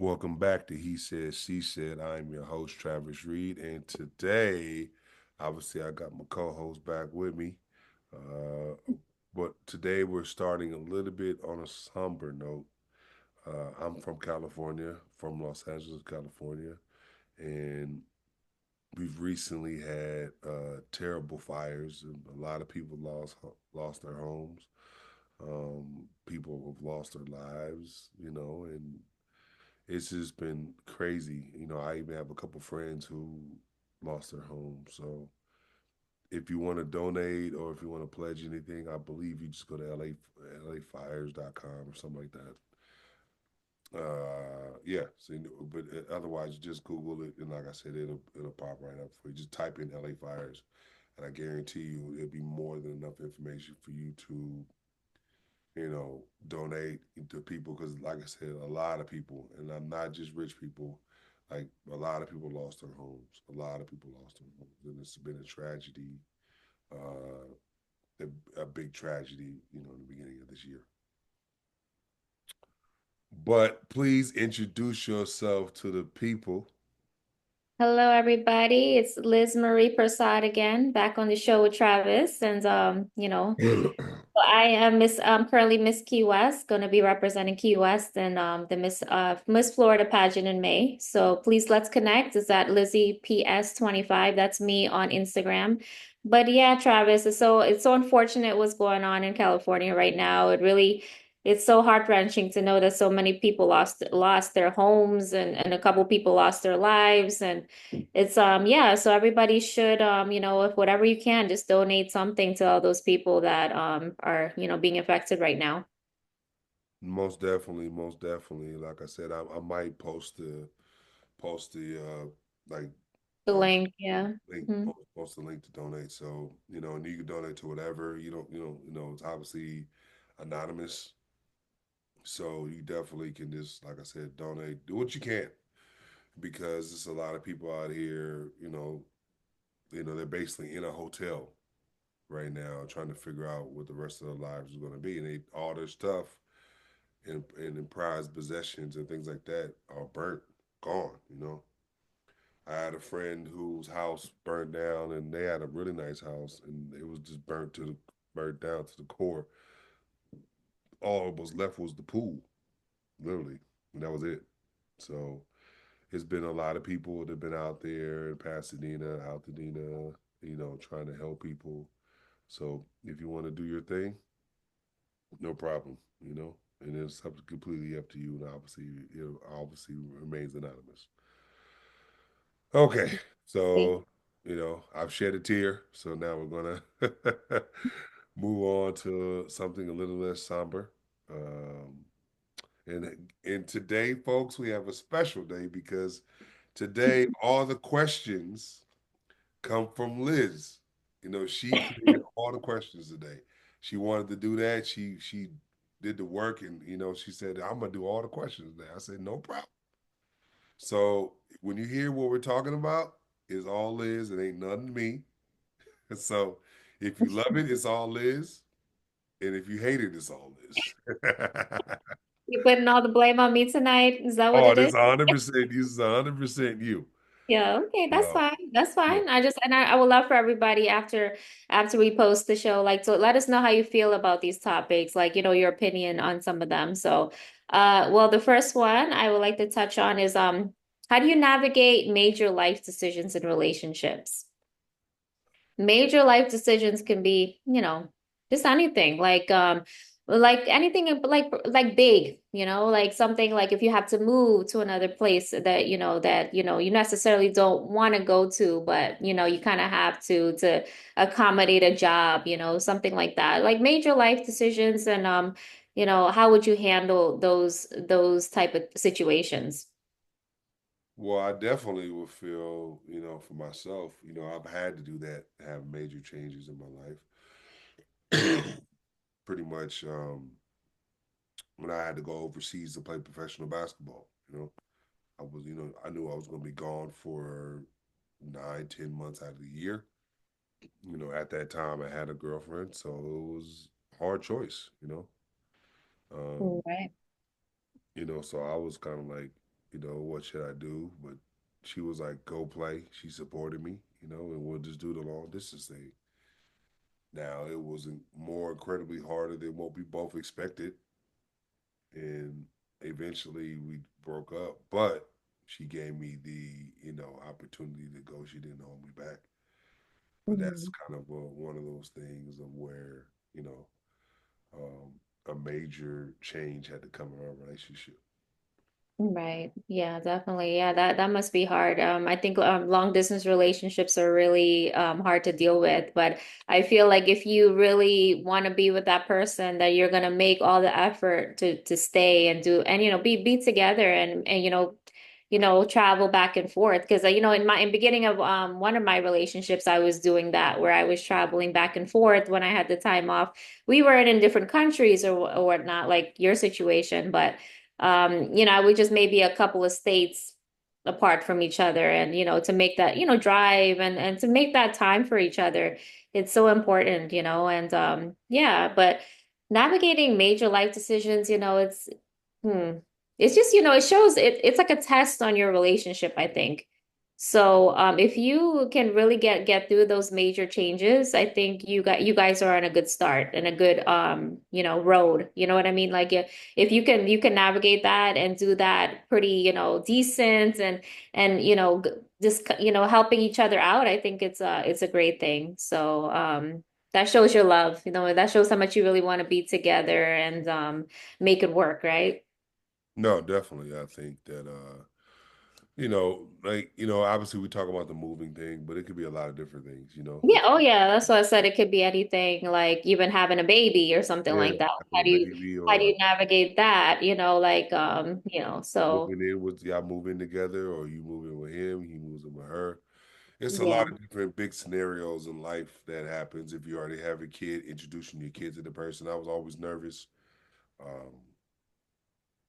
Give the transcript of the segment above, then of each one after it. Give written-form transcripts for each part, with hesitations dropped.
Welcome back to He Said, She Said. I'm your host, Travis Reed. And today, obviously, I got my co host back with me. Uh, but today, we're starting a little bit on a somber note. I'm from California, from Los Angeles, California. And we've recently had terrible fires. And a lot of people lost their homes. People have lost their lives, and it's just been crazy. I even have a couple friends who lost their home. So if you want to donate or if you want to pledge anything, I believe you just go to lafires.com or something like that. Yeah. So, but otherwise, just Google it, and like I said, it'll pop right up for you. Just type in LA Fires, and I guarantee you, it'll be more than enough information for you to donate to people because, like I said, a lot of people, and I'm not just rich people, like a lot of people lost their homes. A lot of people lost their homes, and it's been a tragedy, a big tragedy, in the beginning of this year. But please introduce yourself to the people. Hello, everybody. It's Liz Marie Prasad again, back on the show with Travis. I am currently Miss Key West, going to be representing Key West in the Miss Florida pageant in May. So please let's connect. It's at Lizzie PS25. That's me on Instagram. But yeah, Travis, it's so unfortunate what's going on in California right now. It's so heart-wrenching to know that so many people lost their homes and a couple people lost their lives. And it's yeah, so everybody should if whatever you can, just donate something to all those people that are, being affected right now. Most definitely, most definitely. Like I said, I might post the like The uh, link, yeah. link Mhm. post the link to donate. So and you can donate to whatever. It's obviously anonymous. So you definitely can just, like I said, donate. Do what you can because there's a lot of people out here. They're basically in a hotel right now trying to figure out what the rest of their lives is going to be, and all their stuff and prized possessions and things like that are burnt, gone. I had a friend whose house burned down, and they had a really nice house, and it was just burnt down to the core. All that was left was the pool, literally, and that was it. So it's been a lot of people that have been out there in Pasadena, Altadena, trying to help people. So if you want to do your thing, no problem, and it's completely up to you, and obviously it obviously remains anonymous. Okay, so I've shed a tear, so now we're gonna move on to something a little less somber. Um, and today, folks, we have a special day because today all the questions come from Liz. She created all the questions today. She wanted to do that. She did the work, and she said, "I'm gonna do all the questions today." I said, "No problem." So when you hear what we're talking about, it's all Liz. It ain't nothing to me. So if you love it, it's all Liz. And if you hate it, it's all Liz. You putting all the blame on me tonight? Is that what Oh, it this is? 100%. This is 100% you. Yeah, okay, that's So fine. That's yeah. fine. I would love for everybody after we post the show, like to let us know how you feel about these topics, like your opinion on some of them. So well, the first one I would like to touch on is how do you navigate major life decisions in relationships? Major life decisions can be, just anything like anything like big, like something like if you have to move to another place that you necessarily don't want to go to, but you kind of have to accommodate a job, something like that. Like major life decisions and how would you handle those type of situations? Well, I definitely would feel, for myself, I've had to do that, have major changes in my life. Pretty much when I had to go overseas to play professional basketball, I knew I was going to be gone for 9, 10 months out of the year. At that time I had a girlfriend, so it was a hard choice. Um, Right. so I was kind of like, what should I do? But she was like, go play. She supported me, and we'll just do the long distance thing. Now, it wasn't more incredibly harder than what we both expected. And eventually we broke up, but she gave me the, opportunity to go. She didn't hold me back. But that's Mhm. kind of one of those things of where, a major change had to come in our relationship. Right. Yeah, definitely. Yeah, that must be hard. I think long distance relationships are really hard to deal with, but I feel like if you really want to be with that person, that you're gonna make all the effort to stay and do and be together and travel back and forth because in beginning of one of my relationships I was doing that where I was traveling back and forth when I had the time off. We were in different countries or whatnot, like your situation, but I would just maybe a couple of states apart from each other and to make that drive and to make that time for each other. It's so important, and yeah, but navigating major life decisions, hmm, it's just, it shows it's like a test on your relationship, I think. So, if you can really get through those major changes, I think you guys are on a good start and a good road. You know what I mean? Like if you can navigate that and do that pretty, decent and just helping each other out, I think it's a great thing. So, that shows your love, that shows how much you really want to be together and make it work, right? No, definitely. I think that like, obviously we talk about the moving thing, but it could be a lot of different things, Yeah, oh yeah, that's why I said it could be anything, like even having a baby or something Yeah, like that. having a baby How do or you navigate that? Like so moving in with y'all moving together, or you moving with him, he moves in with her. It's a yeah. lot of different big scenarios in life that happens if you already have a kid, introducing your kid to the person. I was always nervous um,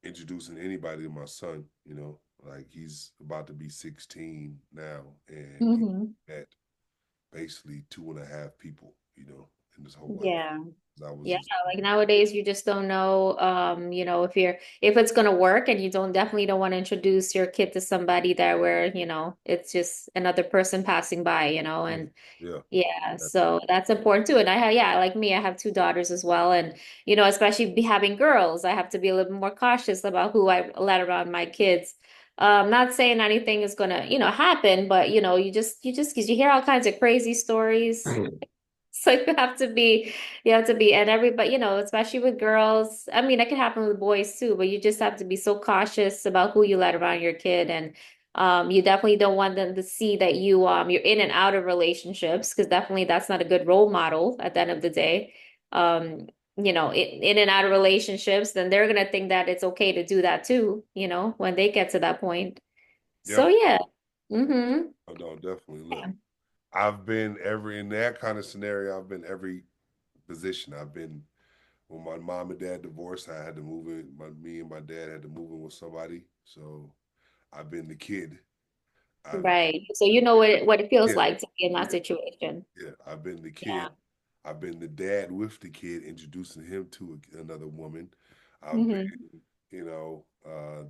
introducing anybody to my son, like he's about to be 16 now, and he Hmm. met basically two and a half people, in his whole life. Yeah. 'Cause I was Yeah, just, like nowadays you just don't know if it's gonna work and you definitely don't want to introduce your kid to somebody that where, it's just another person passing by, yeah, and yeah, yeah, so that's important too. And yeah, like me, I have two daughters as well. And, especially be having girls, I have to be a little bit more cautious about who I let around my kids. Not saying anything is gonna, happen, but because you hear all kinds of crazy stories. So you have to be, and everybody, especially with girls. I mean, that can happen with boys too, but you just have to be so cautious about who you let around your kid. And you definitely don't want them to see that you're in and out of relationships, because definitely that's not a good role model at the end of the day. Um, in and out of relationships, then they're gonna think that it's okay to do that too, when they get to that point. So yep. yeah. Mm-hmm. Oh, no, definitely. Look, Yeah. I've been every in that kind of scenario. I've been every position. I've been when my mom and dad divorced. I had to move in. Me and my dad had to move in with somebody. So I've been the kid. I've Right. So you know what it feels yeah, like to be in that yeah, situation. yeah. I've been the Yeah. kid. I've been the dad with the kid, introducing him to another woman. I've Hmm. been,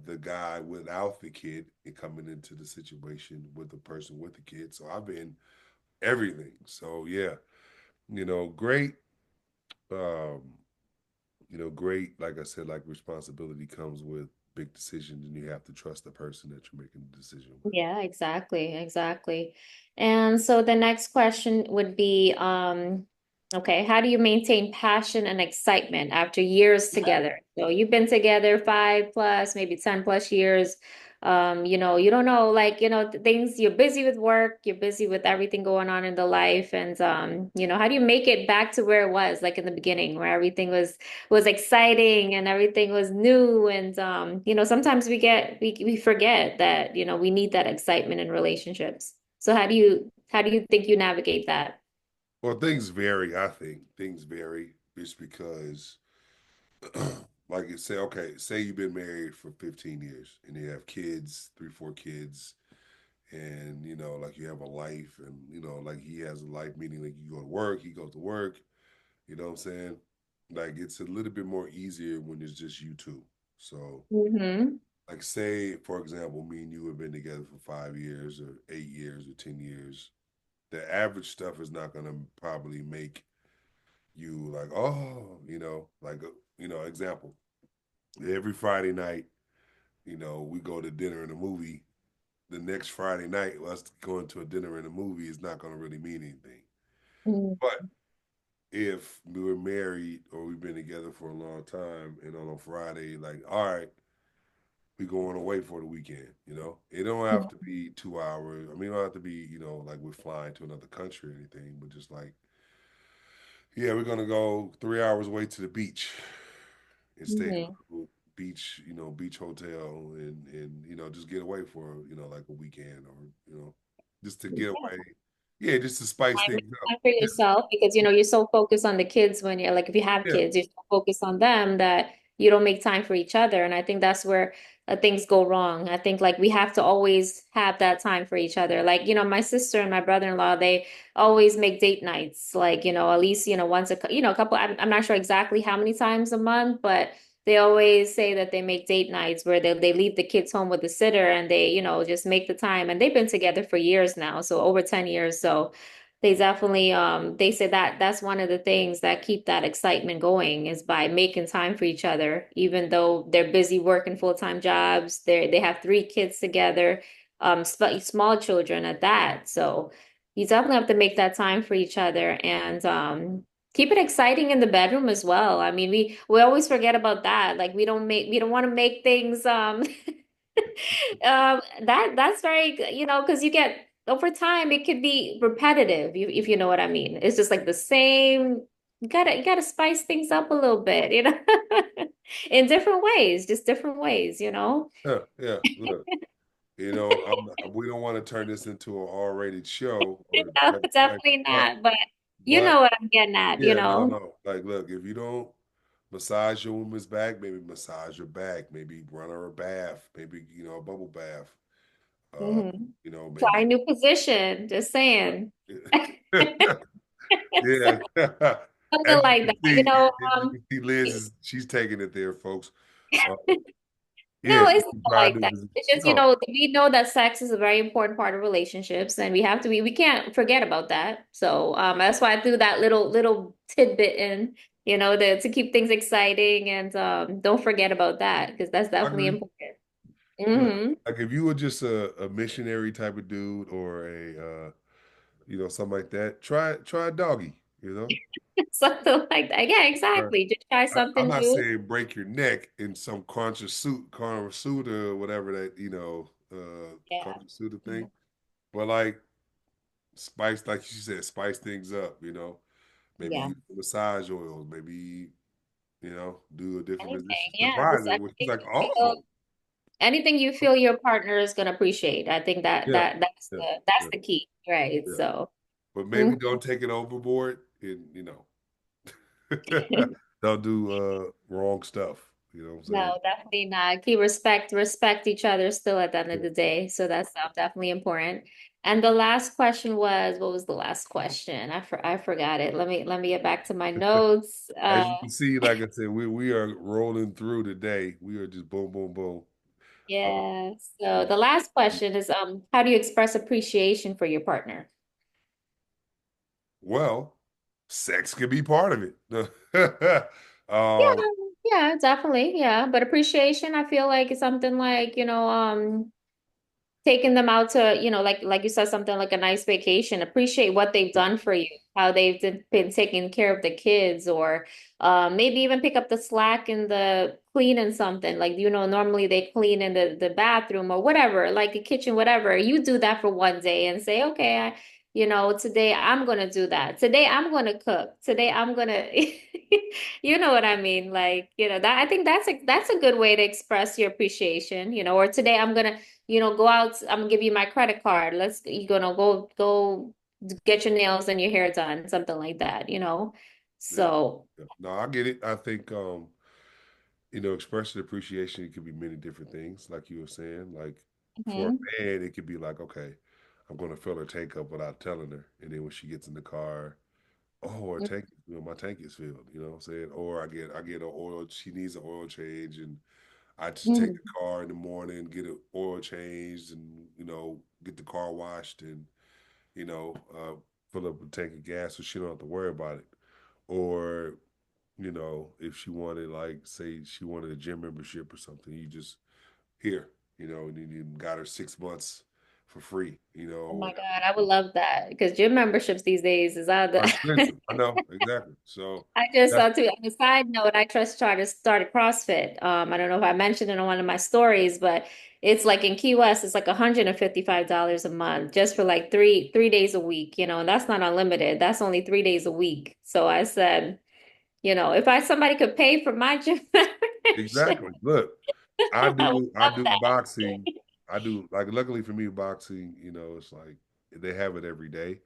the guy without the kid and coming into the situation with the person with the kid. So I've been everything. So yeah, great. Um, great. Like I said, like responsibility comes with big decisions, and you have to trust the person that you're making the decision with. Yeah, exactly, exactly. And so the next question would be, okay, how do you maintain passion and excitement after years together? So you've been together 5 plus, maybe 10 plus years. You don't know, like, things, you're busy with work, you're busy with everything going on in the life. And how do you make it back to where it was, like in the beginning, where everything was exciting and everything was new and sometimes we forget that we need that excitement in relationships. So how do you think you navigate that? Well, things vary. I think things vary just because, like you say, okay, say you've been married for 15 years and you have kids, three, four kids, and like you have a life, and like he has a life, meaning like you go to work, he goes to work. You know what I'm saying? Like it's a little bit more easier when it's just you two. So Mm-hmm. like say, for example, me and you have been together for 5 years or 8 years or 10 years. The average stuff is not gonna probably make you like, oh, like example. Every Friday night, we go to dinner and a movie. The next Friday night, us going to a dinner and a movie is not gonna really mean anything. Mm. But if we were married or we've been together for a long time and on a Friday, like, all right, we going away for the weekend, It don't have to be 2 hours. I mean, it don't have to be, like we're flying to another country or anything, but just like, yeah, we're gonna go 3 hours away to the beach and stay in Mhm. a beach, beach hotel and just get away for, like a weekend or, just to get away. Yeah, just to spice Time, things up. time for Yeah, yourself because you're so focused on the kids when you're like if you have yeah. kids, you're so focused on them that you don't make time for each other. And I think that's where things go wrong. I think like we have to always have that time for each other. Like, my sister and my brother-in-law, they always make date nights, like, at least, once a couple, I'm not sure exactly how many times a month, but they always say that they make date nights where they leave the kids home with the sitter and they, just make the time. And they've been together for years now, so over 10 years. So they definitely they say that that's one of the things that keep that excitement going is by making time for each other, even though they're busy working full-time jobs. They have three kids together, small children at that. So you definitely have to make that time for each other and keep it exciting in the bedroom as well. I mean, we always forget about that. Like we don't want to make things that's very, because you get over time it could be repetitive, if you know what I mean. It's just like the same. You gotta spice things up a little bit, in different ways, just different ways. Yeah, yeah. Look, we don't want to turn this into an R-rated show or No, like, definitely not. But you but know what I'm getting at, yeah, no. Like, look, if you don't massage your woman's back, maybe massage her back, maybe run her a bath, maybe a bubble bath. Uh, hmm Try maybe a new position. Just saying. yeah. Something like that. As you can see, Liz she's taking it there, folks. Uh, yeah, No, you it's can not try like to that. do It's just, no. we know that sex is a very important part of relationships and we can't forget about that. So, that's why I threw that little tidbit in, to keep things exciting and don't forget about that because that's I definitely agree. important. Look, Hmm like if you were just a missionary type of dude or something like that, try a doggy, Something like that. Yeah, Right. exactly. Just try I'm something not new. saying break your neck in some conscious suit or whatever that, Yeah. conscious suit Mhm. thing. But like spice, like you said, spice things up, maybe Yeah. use massage oils, maybe, do a different Anything. position. Yeah. Surprise Just her, which is like, oh, anything you feel your partner is gonna appreciate. I think that yeah, that that's yeah, that's yeah, the key, right? yeah. So. But maybe Mhm. don't take it overboard and, don't do wrong stuff. You know what I'm saying? No, definitely not. Keep respect each other still at the end of the day. So that's definitely important. And the last question was, what was the last question? I forgot it. Let me get back to my notes. As you can see, like I said, we are rolling through today. We are just boom, boom, boom. Uh, Yeah. So the last question is, how do you express appreciation for your partner? well, sex could be part of it. Yeah, um, yeah, definitely. Yeah. But appreciation, I feel like it's something like, taking them out to, like you said, something like a nice vacation, appreciate what they've done for you, how been taking care of the kids, or maybe even pick up the slack in the cleaning something. Like, normally they clean in the bathroom or whatever, like the kitchen, whatever. You do that for one day and say, okay, today I'm gonna do that. Today I'm gonna cook. Today I'm gonna, you know what I mean? Like, that I think that's a good way to express your appreciation, or today I'm gonna go out. I'm gonna give you my credit card. You're gonna go get your nails and your hair done, something like that. yeah, So, yeah. No, I get it. I think expressing appreciation, it could be many different things, like you were saying. Like for mhm. a man, it could be like, okay, I'm gonna fill her tank up without telling her. And then when she gets in the car, oh, her tank, my tank is filled, you know what I'm saying? Or I get an oil, she needs an oil change and I just take Mhm. the car in the morning, get it oil changed, and get the car washed, and fill up a tank of gas so she don't have to worry about it. Or if she wanted, like, say she wanted a gym membership or something, you just here, and then you got her 6 months for free, Oh or my God, I would love that because gym memberships these days is out are the expensive. I know exactly. So I just that's saw too. On a side note, I just tried to start a CrossFit. I don't know if I mentioned it on one of my stories, but it's like in Key West, it's like $155 a month just for like three days a week, and that's not unlimited. That's only 3 days a week. So I said, if somebody could pay for my gym membership, exactly. Look, I I would do I love do that. boxing. I do, like, luckily for me, boxing, it's like they have it every day,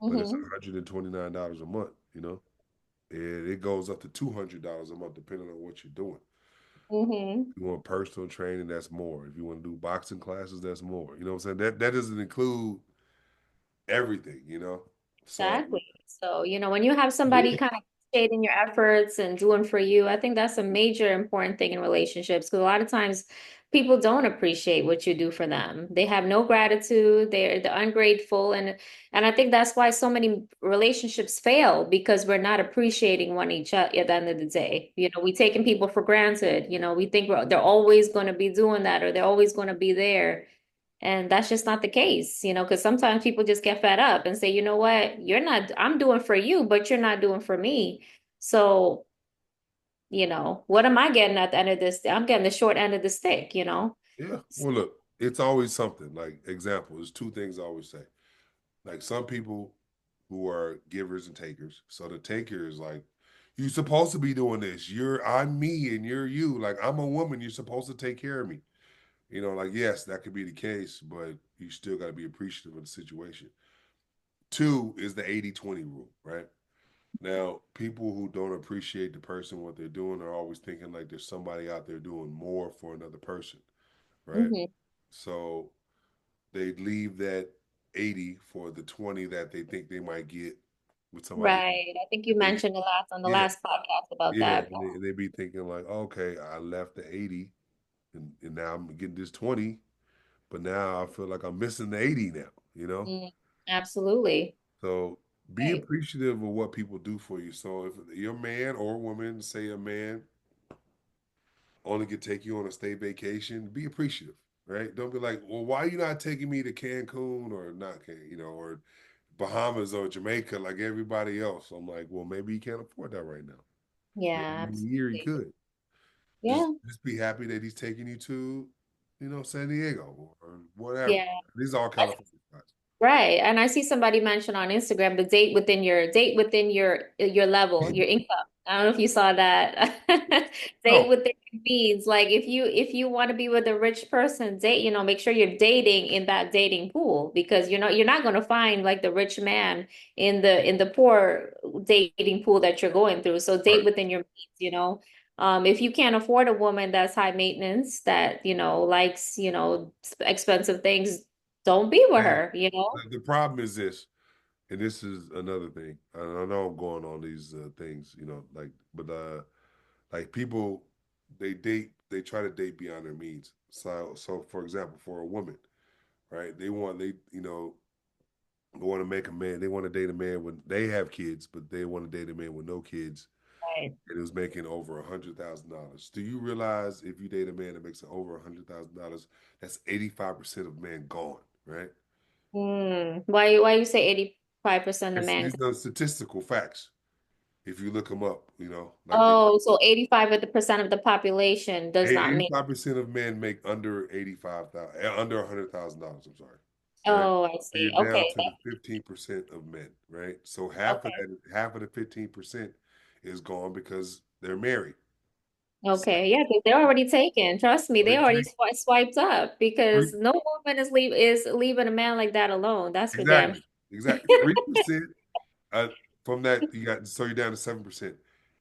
but it's Hmm. $129 a month, and it goes up to $200 a month depending on what you're doing. Hmm. If you want personal training, that's more. If you want to do boxing classes, that's more. You know what I'm saying? That doesn't include everything. So Exactly. So, when you have somebody kind of appreciating your efforts and doing for you, I think that's a major important thing in relationships because a lot of times people don't appreciate what you do for them. They have no gratitude, they're ungrateful and I think that's why so many relationships fail because we're not appreciating one each other at the end of the day. We taking people for granted. We think they're always going to be doing that or they're always going to be there. And that's just not the case, because sometimes people just get fed up and say, you know what, I'm doing for you, but you're not doing for me. So, what am I getting at the end of this? I'm getting the short end of the stick. yeah, well, look, it's always something. Like, example, there's two things I always say. Like, some people who are givers and takers. So the taker is like, you're supposed to be doing this. I'm me and you're you. Like, I'm a woman. You're supposed to take care of me. Like, yes, that could be the case, but you still got to be appreciative of the situation. Two is the 80-20 rule, right? Now, people who don't appreciate the person, what they're doing, are always thinking like there's somebody out there doing more for another person, right? Hmm. So they leave that 80 for the 20 that they think they might get with somebody else. Right. I think you And they, mentioned a lot on the yeah, last podcast about yeah, that. and they be thinking like, okay, I left the 80 and now I'm getting this 20, but now I feel like I'm missing the 80 now. Mm, absolutely. So be Right. appreciative of what people do for you. So if your man or woman, say a man, only could take you on a state vacation, be appreciative, right? Don't be like, well, why are you not taking me to Cancun or not, or Bahamas or Jamaica like everybody else? I'm like, well, maybe you can't afford that right now. Yeah, Maybe in a year you absolutely. could. Just Yeah. just be happy that he's taking you to, San Diego or whatever. Yeah. These are all California spots. Right. And I see somebody mention on Instagram the date within your level, your income. I don't know if you saw that. Date No, within your means. Like if you want to be with a rich person, make sure you're dating in that dating pool because you're not going to find like the rich man in the poor dating pool that you're going through. So date right. within your means. If you can't afford a woman that's high maintenance, that, likes, expensive things, don't be with And her. the problem is this, and this is another thing. I know I'm going on these things, like people, they try to date beyond their means. So for example, for a woman, right? They want to make a man. They want to date a man when they have kids, but they want to date a man with no kids, Right. and who's making over $100,000. Do you realize if you date a man that makes over $100,000, that's 85% of men gone, right? Why you say 85% of men? These are statistical facts. If you look them up, like Oh, so 85% of the population does not make. 85% of men make under 85,000, under $100,000. I'm sorry, right? Oh, I So you're see. down Okay. to the 15% of men, right? So Okay. half of the 15% is gone because they're married. Okay. Yeah, 'cause they're already taken. Trust me, So they they already take swiped up three, because no woman is leaving a man like that alone. That's for damn exactly, sure. exactly 3%. Uh, from that, you're down to 7%.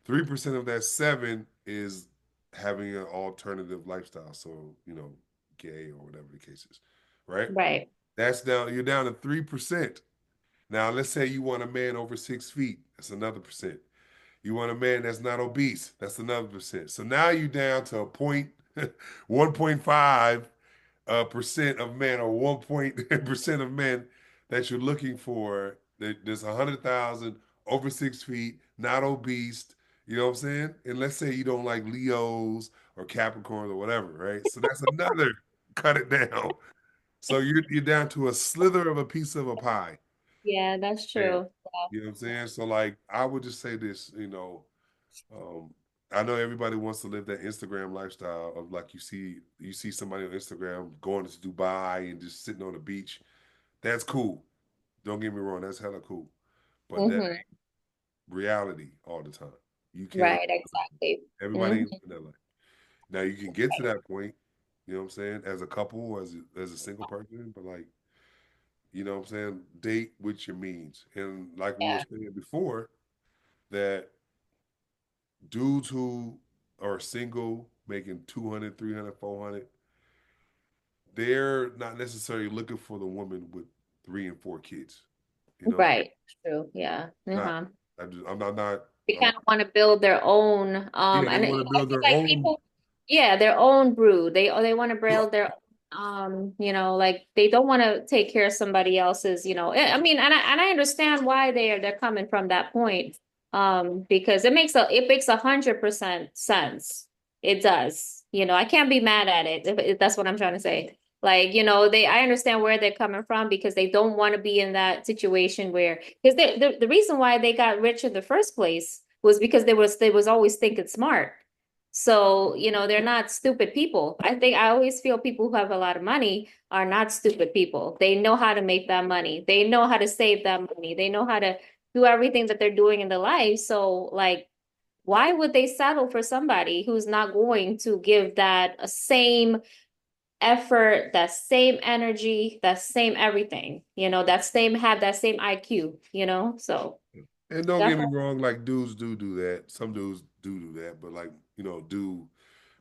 3% of that seven is having an alternative lifestyle. So, gay or whatever the case is, right? Right. You're down to 3%. Now, let's say you want a man over 6 feet. That's another percent. You want a man that's not obese. That's another percent. So now you're down to a point. 1.5 percent of men or 1% of men that you're looking for. There's 100,000 over 6 feet, not obese. You know what I'm saying? And let's say you don't like Leos or Capricorns or whatever, right? So that's another cut it down. So you're down to a slither of a piece of a pie. Yeah, that's And true. you know what I'm saying? So like I would just say this, I know everybody wants to live that Instagram lifestyle of like you see somebody on Instagram going to Dubai and just sitting on the beach. That's cool. Don't get me wrong, that's hella cool. But that Hmm. ain't reality all the time. You can't Right, exactly. everybody Hmm. ain't living that life. Now you can get to that point, you know what I'm saying, as a couple, as a single person, but like, you know what I'm saying, date with your means. And like we were Yeah, saying before, that dudes who are single making 200, 300, 400, they're not necessarily looking for the woman with 3 and 4 kids, you know? right. True. Yeah. Not Uh-huh. I'm not They kind of want to build their own, yeah, they and want to I build feel their like own. people, yeah, their own brood. They want to build their, like they don't want to take care of somebody else's, I mean, and I understand why they're coming from that point, because it makes 100% sense. It does, I can't be mad at it if that's what I'm trying to say. Like, I understand where they're coming from because they don't want to be in that situation where, because the reason why they got rich in the first place was because they was always thinking smart. So, they're not stupid people. I always feel people who have a lot of money are not stupid people. They know how to make that money. They know how to save that money. They know how to do everything that they're doing in their life. So, like, why would they settle for somebody who's not going to give that same effort, that same energy, that same everything, have that same IQ. So And don't get me definitely wrong, like dudes do that. Some dudes do that, but like, do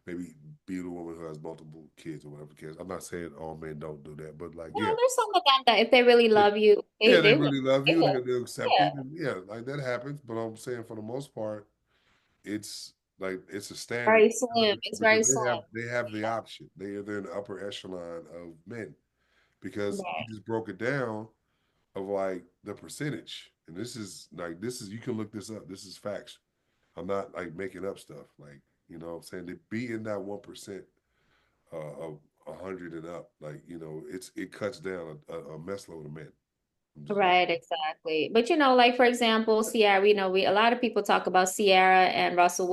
maybe be the woman who has multiple kids or whatever kids. I'm not saying all men don't do that, but like, yeah. there's some of them that if they really love you, they Yeah, they they will. really love They you. will. They'll accept Yeah. it. And yeah, like that happens. But I'm saying for the most part, it's like it's a standard Very slim. It's very because slim. they have the option. They're in the upper echelon of men because you Right. just broke it down of like the percentage. And this is you can look this up. This is facts. I'm not like making up stuff. Like, what I'm saying, to be in that 1% of 100 and up, like, it cuts down a mess load of men. I'm just like, Right, exactly. But like for example, Sierra, we a lot of people talk about Sierra and Russell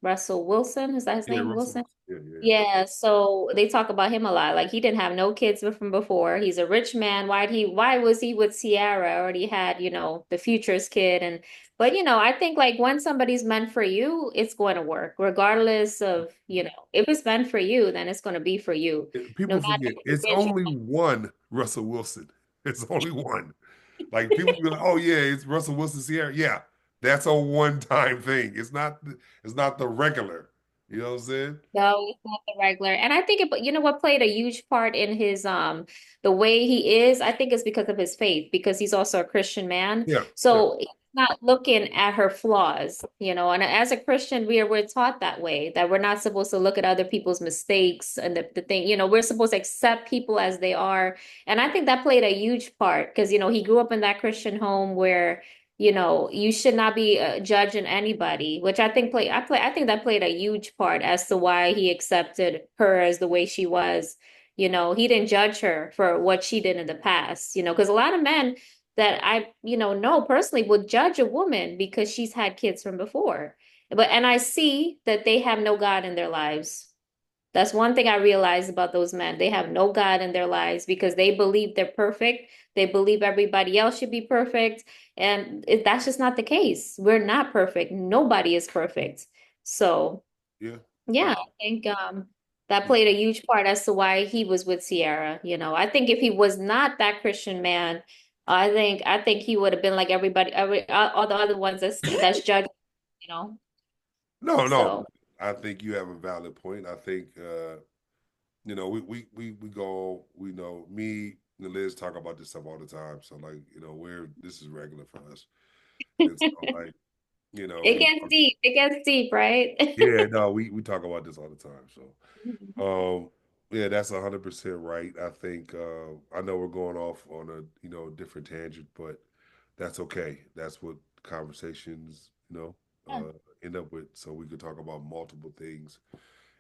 Wilson, is that his yeah, name? Russell. Wilson? Yeah, yeah. Yeah, so they talk about him a lot. Like he didn't have no kids from before. He's a rich man. Why was he with Sierra? Already had, the future's kid but I think like when somebody's meant for you, it's going to work, regardless of, if it's meant for you, then it's going to be for you. No People matter forget the it's vision. only one Russell Wilson. It's only one. Like people be like, oh yeah, it's Russell Wilson Sierra. Yeah, that's a one-time thing. It's not the regular. You know what I'm saying? No, it's not the regular. And I think but what played a huge part in his the way he is, I think it's because of his faith, because he's also a Christian man. Yeah, yeah. So he's not looking at her flaws, and as a Christian, we're taught that way, that we're not supposed to look at other people's mistakes and the thing, we're supposed to accept people as they are. And I think that played a huge part because, he grew up in that Christian home where you should not be judging anybody, which I think that played a huge part as to why he accepted her as the way she was. He didn't judge her for what she did in the past, because a lot of men that I, know personally would judge a woman because she's had kids from before. And I see that they have no God in their lives. That's one thing I realized about those men. They have no God in their lives because they believe they're perfect. They believe everybody else should be perfect. And that's just not the case. We're not perfect. Nobody is perfect. So, Yeah. yeah, I think that played a huge part as to why he was with Sierra. I think if he was not that Christian man, I think he would have been like everybody, all the other ones that's judged, you know. No, no. So, I think you have a valid point. I think we go, me and Liz talk about this stuff all the time. So like, this is regular for us. And so like You know, It gets deep. It gets deep, right? yeah, no, we talk about this all the time. So, Mhm. yeah, that's 100% right. I think I know we're going off on a different tangent, but that's okay. That's what conversations Yeah. end up with. So we could talk about multiple things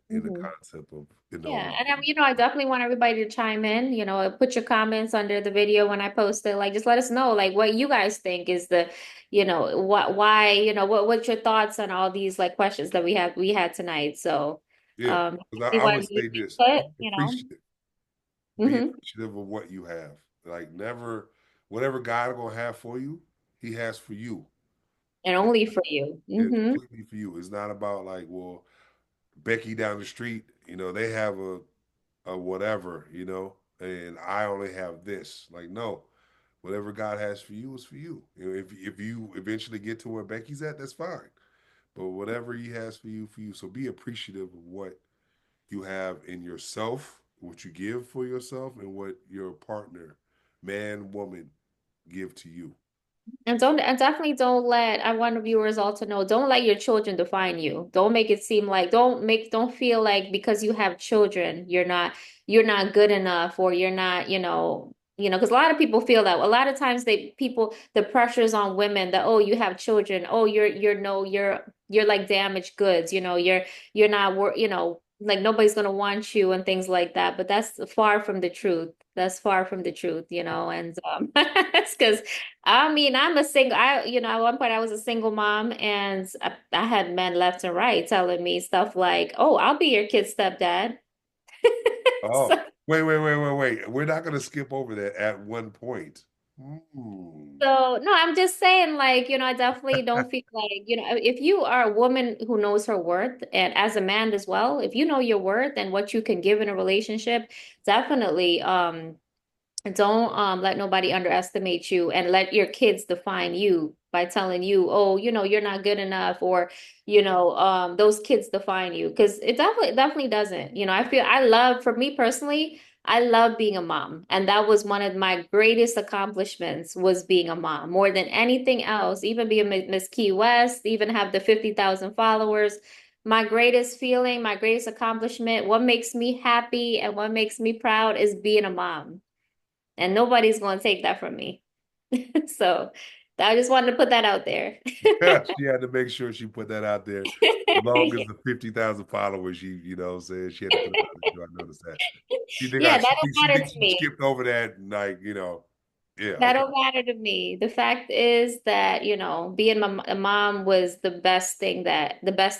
in the Mhm. concept of Yeah, and I definitely want everybody to chime in, put your comments under the video when I post it. Like, just let us know, like, what you guys think is why, what's your thoughts on all these like questions that we had tonight. So, yeah. Because I anyone would you say this: put, be hmm appreciative of what you have. Like never, whatever God gonna have for you, He has for you. and only for you. Yeah, completely for you. It's not about like, well, Becky down the street, they have a whatever, and I only have this. Like, no, whatever God has for you is for you. If you eventually get to where Becky's at, that's fine. But whatever He has for you, for you. So be appreciative of what you have in yourself, what you give for yourself, and what your partner, man, woman, give to you. And definitely don't let, I want the viewers all to know, don't let your children define you. Don't make it seem like, don't feel like because you have children, you're not good enough, or you're not, because a lot of people feel that. A lot of times the pressures on women that, oh, you have children, oh, you're like damaged goods, you're not, like nobody's gonna want you and things like that. But that's far from the truth. That's far from the truth, and it's because I mean, I'm a single, at one point I was a single mom, and I had men left and right telling me stuff like, "Oh, I'll be your kid's stepdad." Oh, So, wait. We're not going to skip over that at one point. Hmm. no, I'm just saying, like, I definitely don't feel like, if you are a woman who knows her worth, and as a man as well, if you know your worth and what you can give in a relationship, definitely, don't let nobody underestimate you, and let your kids define you by telling you, oh, you're not good enough, or those kids define you, because it definitely doesn't. For me personally, I love being a mom, and that was one of my greatest accomplishments, was being a mom more than anything else, even being Miss Key West, even have the 50,000 followers. My greatest feeling, my greatest accomplishment, what makes me happy and what makes me proud is being a mom, and nobody's going to take that from me. So I just wanted to put that out there. She had to make sure she put that out there. As long as the 50,000 followers, what I'm saying, she had to put it out there. I noticed that. Yeah, that She don't matter thinks to she me. skipped over that, and like, yeah, That okay. don't matter to me. The fact is that, being a mom was the best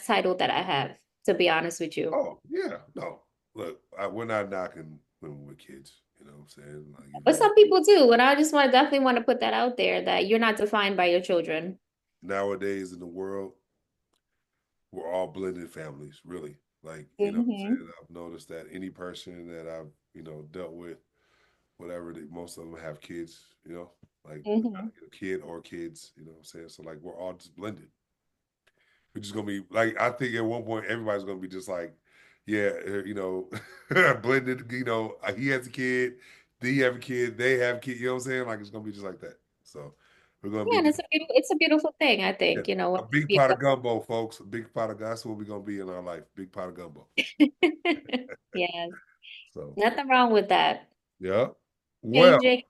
title that I have, to be honest with you. Oh, yeah, no. Look, we're not knocking women with kids, what I'm saying? Like, But some people do, and I just definitely want to put that out there, that you're not defined by your children. nowadays in the world, we're all blended families, really. Like, what I'm Hmm saying? I've noticed that any person that I've, dealt with, whatever, most of them have kids, like hmm a kid or kids, what I'm saying? So, like, we're all just blended. We're just gonna be like, I think at one point everybody's gonna be just like, yeah, blended. He has a kid, they have a kid, they have a kid. You know what I'm saying? Like it's gonna be just like that. So we're gonna Yeah, be and just it's a beautiful thing, I yeah, think, a big pot of gumbo, folks. A big pot of that's what we're gonna be in our life. Big pot of gumbo. Yes, So nothing wrong with that. yeah. Well, Changing.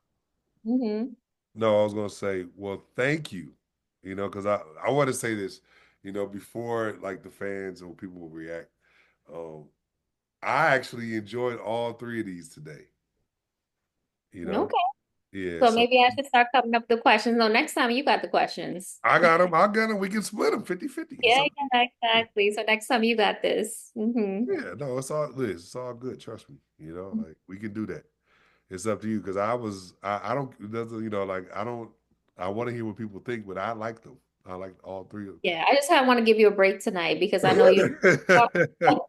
Hmm no, I was gonna say, well, thank you. Because I want to say this, before like the fans or people will react. Um, I actually enjoyed all three of these today. You know, Okay. yeah. So So maybe I should start coming up with the questions. No, next time you got the questions. I got them. I got them. We can split them 50-50. It's Yeah, all, yeah, exactly. So next time you got this. yeah, no, it's all good. Trust me. Like we can do that. It's up to you because I don't, it doesn't, like I don't, I want to hear what people think, but I like them. I like all three of Yeah, I just want to give you a break tonight, because I know you them.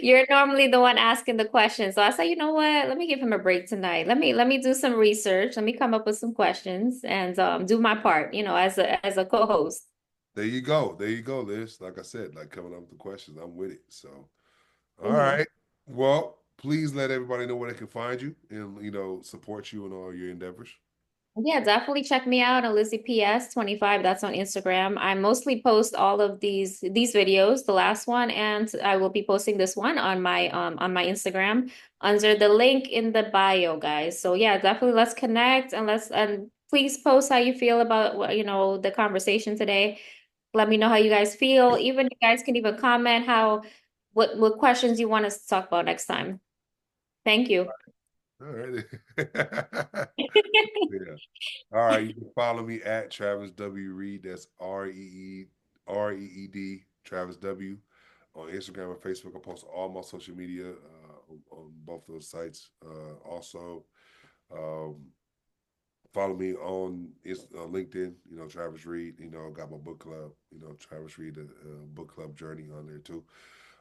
you're normally the one asking the questions. So I said, you know what? Let me give him a break tonight. Let me do some research. Let me come up with some questions, and do my part, as a co-host. There you go. There you go, Liz. Like I said, like coming up with the questions, I'm with it. So, all Hmm right. Well, please let everybody know where they can find you and support you in all your endeavors. Yeah, definitely check me out on Lizzie PS 25. That's on Instagram. I mostly post all of these videos, the last one, and I will be posting this one on my Instagram under the link in the bio, guys. So yeah, definitely let's connect and please post how you feel about the conversation today. Let me know how you guys feel. Even you guys can even comment what questions you want us to talk about next time. Thank you. All right. Yeah. All right. You can follow me at Travis W. Reed. That's REED, Travis W. On Instagram and Facebook. I post all my social media on both those sites. Also, um, follow me on LinkedIn. Travis Reed. Got my book club. Travis Reed, book club journey on there too.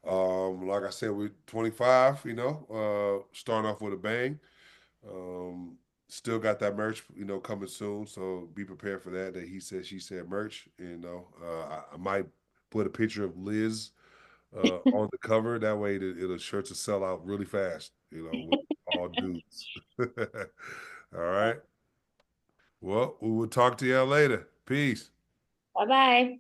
Like I said, we're 25. Starting off with a bang. Um, Still got that merch, coming soon. So be prepared for that. That he said, she said merch. I might put a picture of Liz on the cover. That way, it'll shirts will sell out really fast. With all dudes. All right. Well, we will talk to y'all later. Peace. Bye bye.